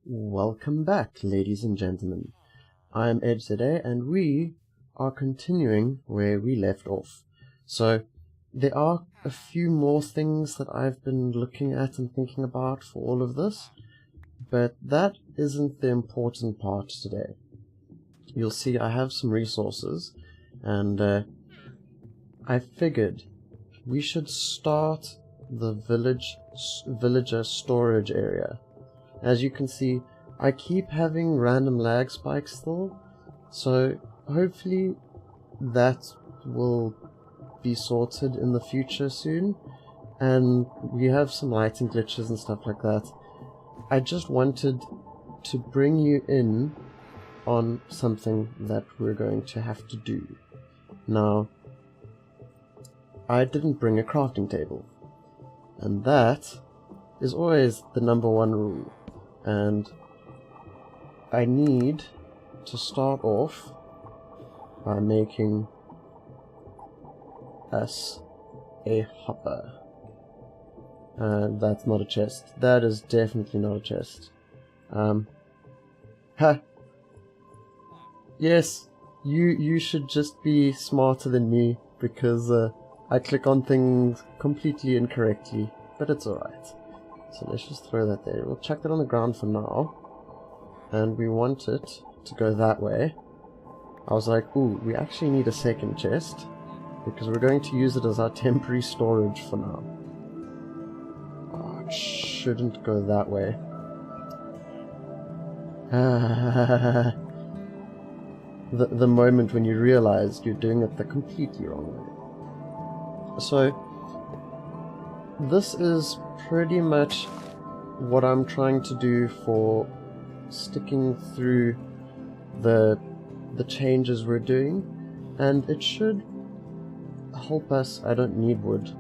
Welcome back, ladies and gentlemen. I am edg3za, and we are continuing where we left off. So, there are a few more things that I've been looking at and thinking about for all of this, but that isn't the important part today. You'll see I have some resources, and I figured we should start the villager storage area. As you can see, I keep having random lag spikes still, so hopefully that will be sorted in the future soon, and we have some lighting glitches and stuff like that. I just wanted to bring you in on something that we're going to have to do. Now, I didn't bring a crafting table, and that is always the #1 rule, and I need to start off by making us a hopper. And that's not a chest. That is definitely not a chest. Yes, you should just be smarter than me, because I click on things completely incorrectly, but it's alright. So let's just throw that there. We'll chuck that on the ground for now, and we want it to go that way. I was like, ooh, we actually need a second chest, because we're going to use it as our temporary storage for now. Oh, it shouldn't go that way. The moment when you realize you're doing it the completely wrong way. So, this is pretty much what I'm trying to do for sticking through the changes we're doing, and it should help us. I don't need wood.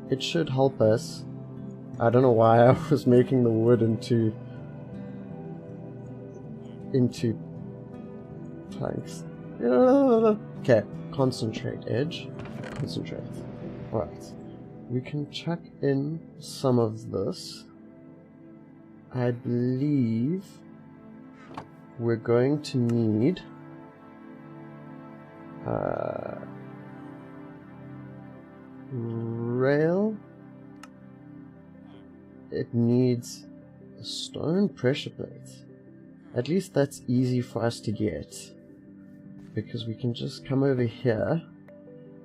It should help us. I don't know why I was making the wood into planks. Okay, concentrate, Edge. Concentrate. Alright. We can chuck in some of this. I believe we're going to need rail. It needs a stone pressure plate. At least that's easy for us to get, because we can just come over here,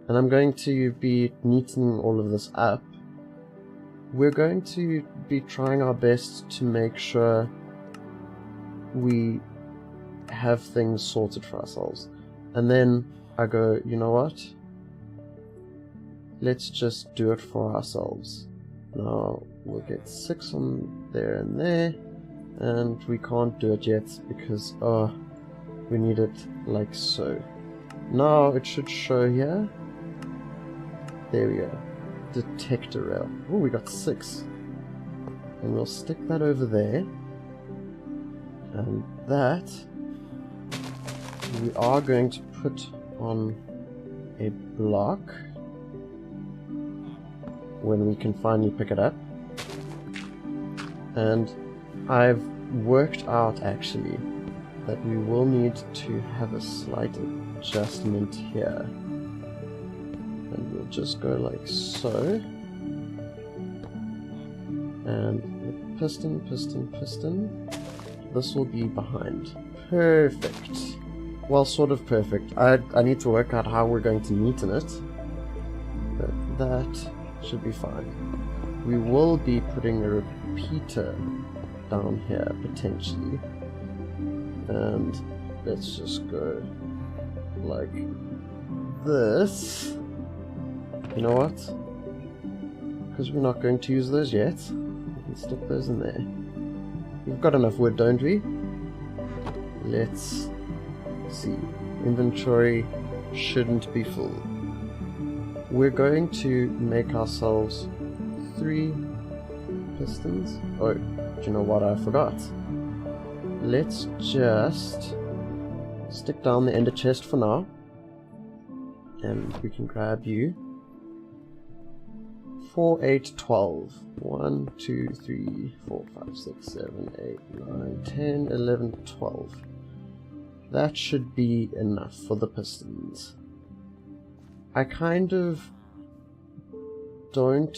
and I'm going to be neatening all of this up. We're going to be trying our best to make sure we have things sorted for ourselves. And then I go, you know what? Let's just do it for ourselves. Now we'll get 6 on there and there, and we can't do it yet because we need it like so. Now it should show here. There we go. Detector rail. Oh, we got 6. And we'll stick that over there. And that we are going to put on a block when we can finally pick it up. And I've worked out actually that we will need to have a slight adjustment here. And we'll just go like so. And the piston. This will be behind. Perfect. Well, sort of perfect. I need to work out how we're going to neaten it. But that should be fine. We will be putting a repeater down here, potentially. And let's just go like this. You know what? Because we're not going to use those yet, we can stick those in there. We've got enough wood, don't we? Let's see. Inventory shouldn't be full. We're going to make ourselves 3 pistons. Oh, do you know what I forgot? Let's just stick down the ender chest for now. And we can grab you 4, 8, 12. 1, 2, 3, 4, 5, 6, 7, 8, 9, 10, 11, 12. That should be enough for the pistons. I kind of don't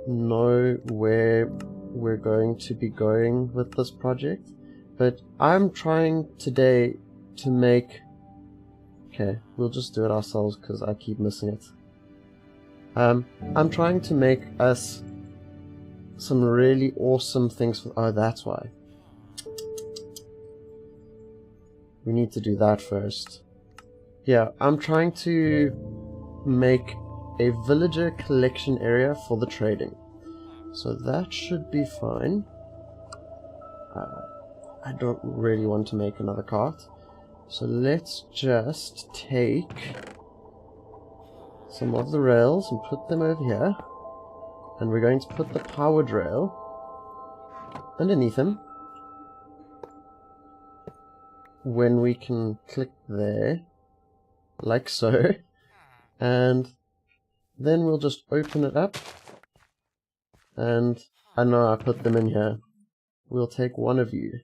know where we're going to be going with this project, but I'm trying today to make... Okay, we'll just do it ourselves because I keep missing it. I'm trying to make us some really awesome things. Oh, that's why. We need to do that first. Yeah, I'm trying to make a villager collection area for the trading. So that should be fine. I don't really want to make another cart. So let's just take some of the rails and put them over here. And we're going to put the powered rail underneath them. When we can click there, like so. And then we'll just open it up. And I know I put them in here. We'll take one of you.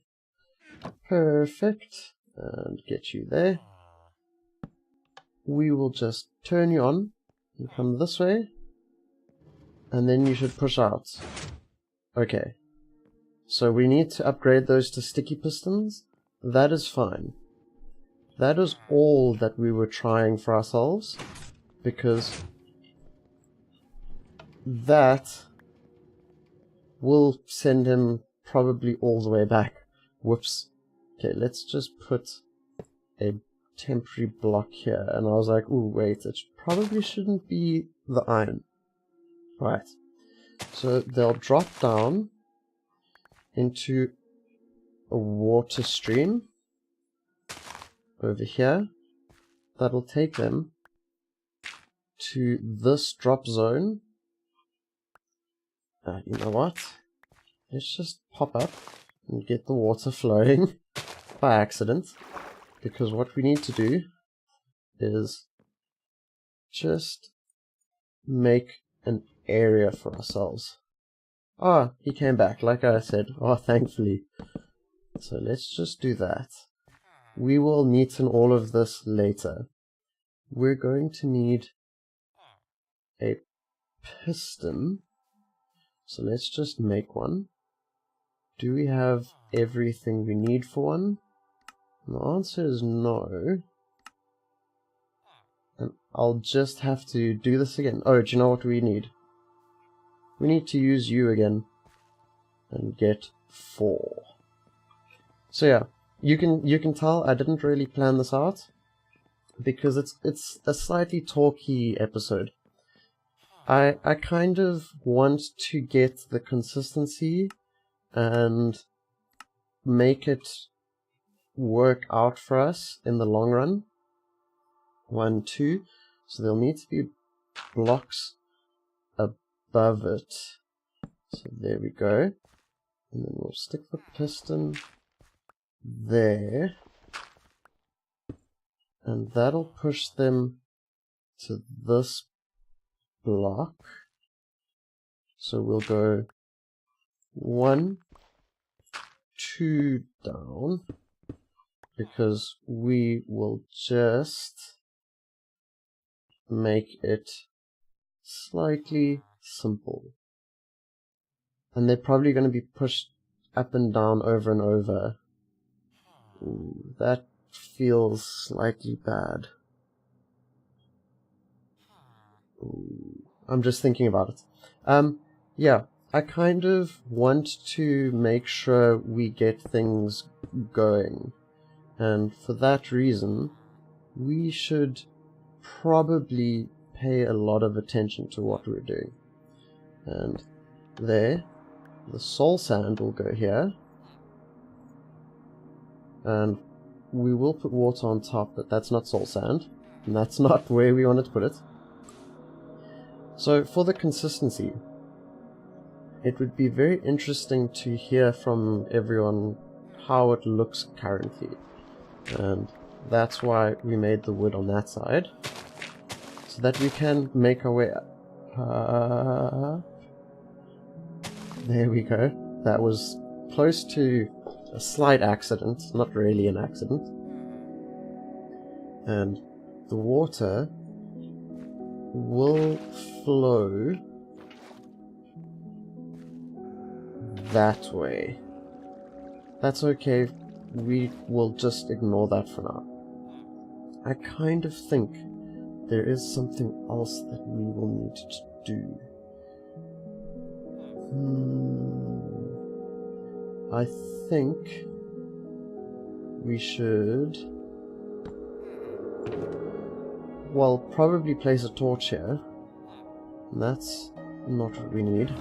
Perfect. And get you there. We will just turn you on. You come this way. And then you should push out. Okay. So we need to upgrade those to sticky pistons. That is fine. That is all that we were trying for ourselves. Because that will send him probably all the way back. Whoops. Okay, let's just put a temporary block here. And I was like, ooh, wait, it probably shouldn't be the iron. Right. So they'll drop down into a water stream over here. That'll take them to this drop zone. You know what? Let's just pop up and get the water flowing by accident. Because what we need to do is just make an area for ourselves. Ah, he came back, like I said. Oh, thankfully. So let's just do that. We will neaten all of this later. We're going to need a piston. So let's just make one. Do we have everything we need for one? And the answer is no. And I'll just have to do this again. Oh, do you know what we need? We need to use you again. And get 4. So yeah, you can tell I didn't really plan this out. Because it's a slightly talky episode. I kind of want to get the consistency and make it work out for us in the long run. 1, 2. So there'll need to be blocks above it. So there we go. And then we'll stick the piston there. And that'll push them to this block. So we'll go 1, 2 down. Because we will just make it slightly simple. And they're probably going to be pushed up and down over and over. Ooh, that feels slightly bad. Ooh, I'm just thinking about it. Yeah, I kind of want to make sure we get things going. And for that reason, we should probably pay a lot of attention to what we're doing. And there, the soul sand will go here. And we will put water on top, but that's not soul sand. And that's not where we wanted to put it. So for the consistency, it would be very interesting to hear from everyone how it looks currently. And that's why we made the wood on that side. So that we can make our way There we go. That was close to a slight accident, not really an accident. And the water will flow that way. That's okay, we will just ignore that for now. I kind of think there is something else that we will need to do. I think we should, well, probably place a torch here. That's not what we need.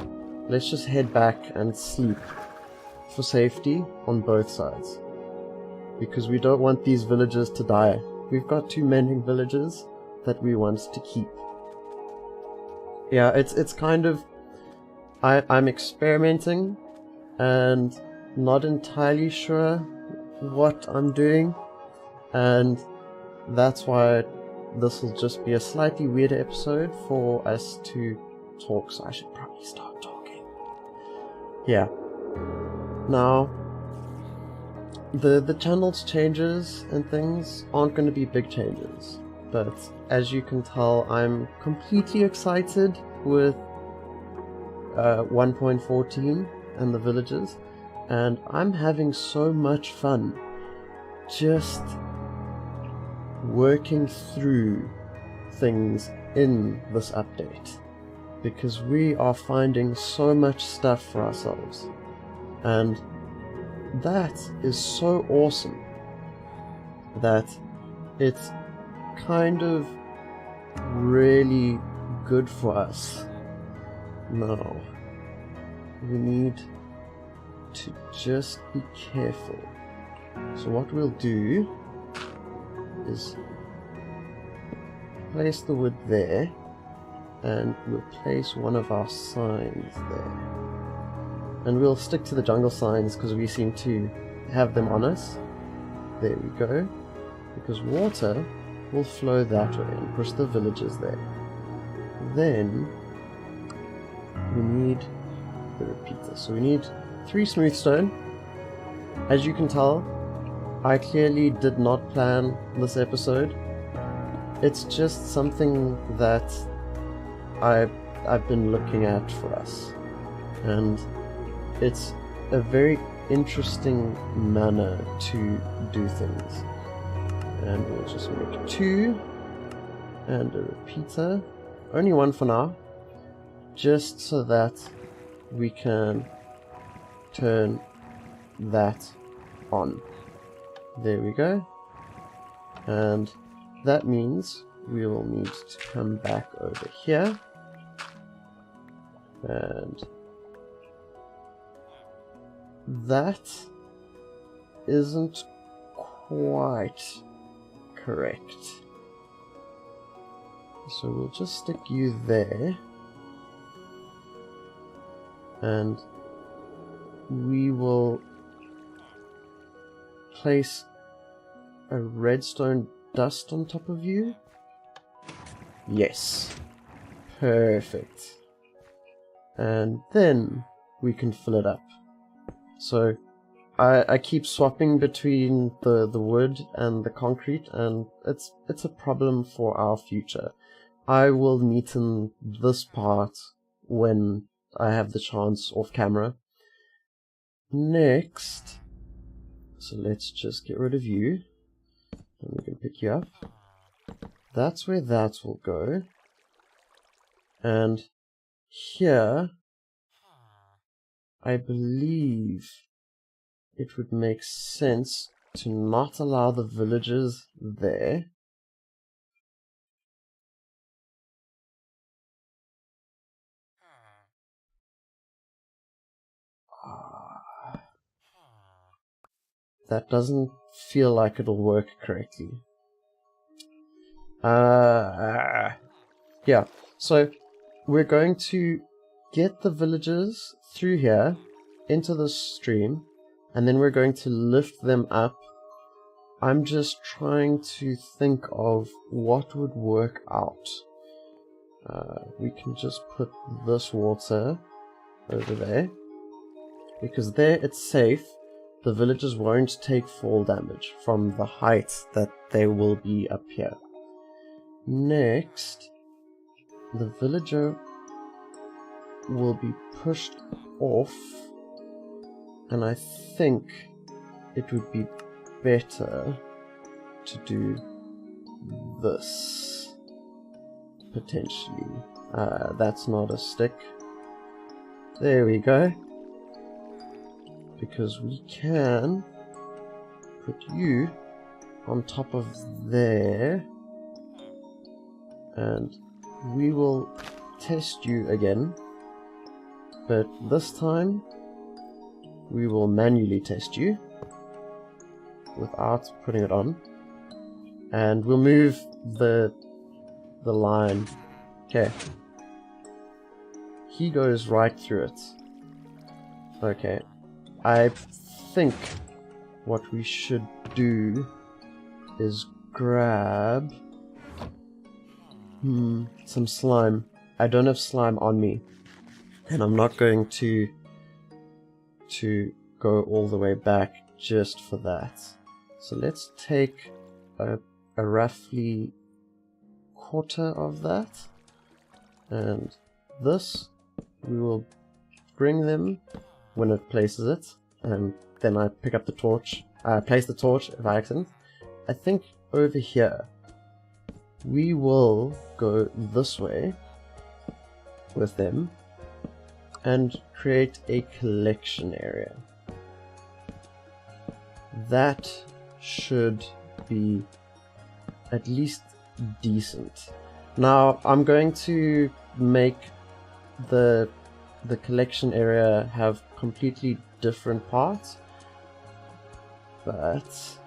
Let's just head back and sleep for safety on both sides, because we don't want these villagers to die. We've got 2 mending villagers that we want to keep. Yeah, it's kind of, I'm experimenting and not entirely sure what I'm doing, and that's why this will just be a slightly weirder episode for us to talk, so I should probably start talking. Yeah. Now, the channel's changes and things aren't going to be big changes, but as you can tell, I'm completely excited with 1.14 and the villages, and I'm having so much fun just working through things in this update, because we are finding so much stuff for ourselves, and that is so awesome that it's kind of really good for us. Now, we need to just be careful. So what we'll do is place the wood there, and we'll place one of our signs there. And we'll stick to the jungle signs because we seem to have them on us. There we go. Because water will flow that way and push the villagers there. Then we need the repeater. So we need 3 smooth stone. As you can tell, I clearly did not plan this episode. It's just something that I've been looking at for us, and it's a very interesting manner to do things. And we'll just make 2 and a repeater, only 1 for now, just so that we can turn that on. There we go. And that means we will need to come back over here, and that isn't quite correct. So we'll just stick you there, and we will place a redstone dust on top of you. Yes. Perfect. And then we can fill it up. So I keep swapping between the wood and the concrete, and it's a problem for our future. I will neaten this part when I have the chance off camera. Next, so let's just get rid of you, and we can pick you up. That's where that will go. And here, I believe it would make sense to not allow the villagers there. That doesn't feel like it'll work correctly. Yeah, so we're going to get the villagers through here into the stream, and then we're going to lift them up. I'm just trying to think of what would work out. We can just put this water over there, because there it's safe. The villagers won't take fall damage from the height that they will be up here. Next, the villager will be pushed off, and I think it would be better to do this, potentially. That's not a stick. There we go. Because we can put you on top of there, and we will test you again, but this time we will manually test you without putting it on, and we'll move the line. Okay, he goes right through it. Okay, I think what we should do is grab some slime. I don't have slime on me, and I'm not going to go all the way back just for that. So let's take a roughly quarter of that, and this we will bring them when it places it, and then I pick up the torch. I place the torch by accident. I think over here we will go this way with them and create a collection area. That should be at least decent. Now I'm going to make the collection area have completely different parts, but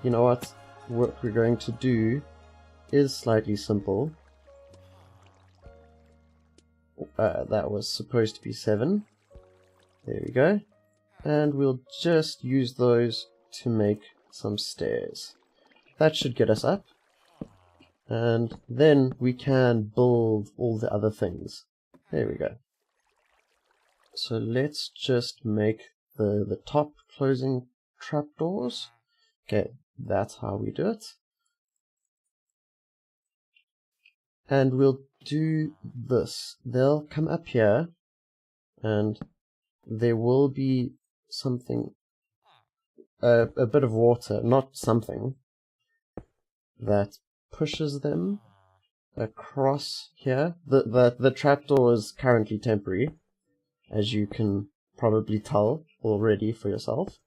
you know what we're going to do is slightly simple. That was supposed to be 7. There we go. And we'll just use those to make some stairs. That should get us up. And then we can build all the other things. There we go. So let's just make the top closing trapdoors. Okay, that's how we do it. And we'll do this. They'll come up here, and there will be something, a bit of water, not something, that pushes them across here. The trapdoor is currently temporary, as you can probably tell already for yourself.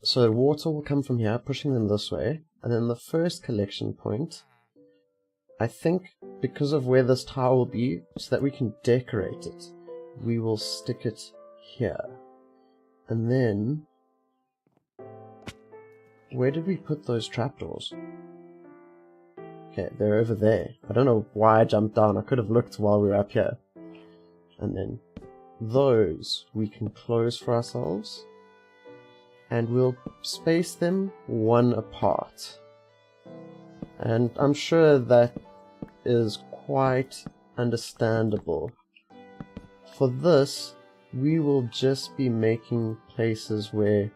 So water will come from here, pushing them this way, and then the first collection point, I think because of where this tower will be, so that we can decorate it, we will stick it here. And then, where did we put those trapdoors? Okay, they're over there. I don't know why I jumped down. I could have looked while we were up here. And then those we can close for ourselves, and we'll space them 1 apart. And I'm sure that is quite understandable. For this, we will just be making places where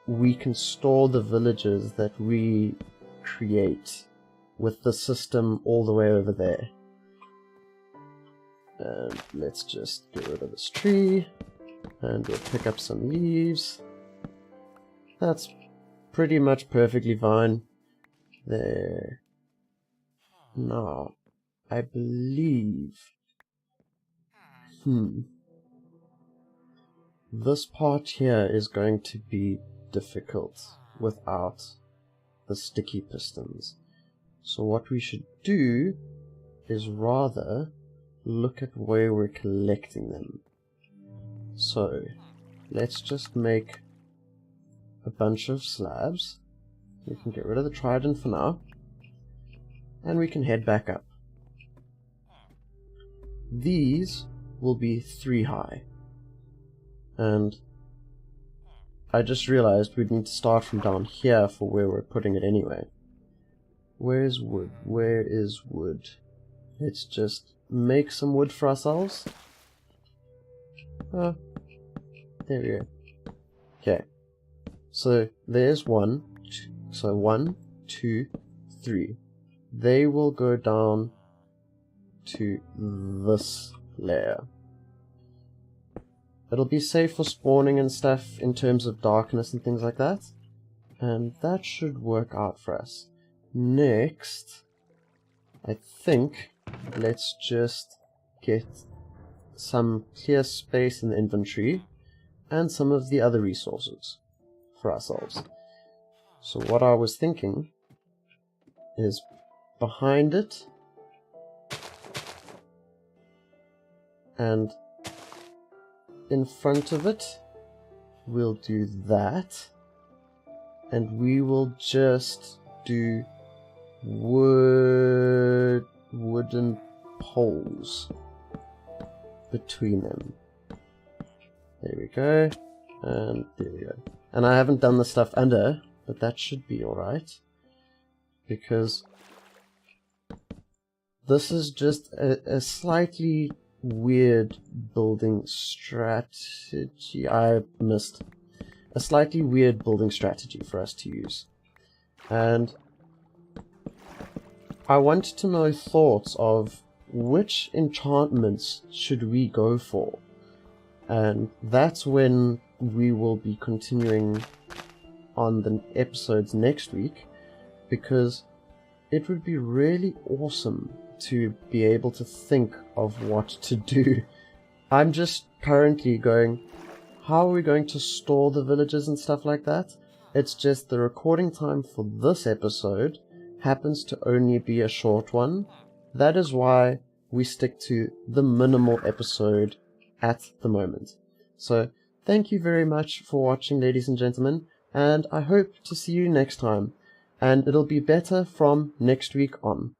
we can store the villages that we create with the system all the way over there. And let's just get rid of this tree, and we'll pick up some leaves. That's pretty much perfectly fine. There. Now, I believe... this part here is going to be difficult without the sticky pistons. So what we should do is rather look at where we're collecting them. So let's just make a bunch of slabs. We can get rid of the trident for now, and we can head back up. These will be 3 high, and I just realized we'd need to start from down here for where we're putting it anyway. Where's wood? Where is wood? Let's just make some wood for ourselves. There we go. Okay. So there's 1, 2, so 1, 2, 3. They will go down to this layer. It'll be safe for spawning and stuff in terms of darkness and things like that. And that should work out for us. Next, I think, let's just get some clear space in the inventory and some of the other resources for ourselves. So what I was thinking is behind it and in front of it, we'll do that, and we will just do wooden poles between them. There we go, and there we go. And I haven't done the stuff under, but that should be alright, because this is just a slightly weird building strategy. I missed a slightly weird building strategy for us to use, and I want to know thoughts of which enchantments should we go for, and that's when we will be continuing on the episodes next week, because it would be really awesome to be able to think of what to do. I'm just currently going, how are we going to store the villages and stuff like that? It's just the recording time for this episode happens to only be a short one. That is why we stick to the minimal episode at the moment. So thank you very much for watching, ladies and gentlemen, and I hope to see you next time, and it'll be better from next week on.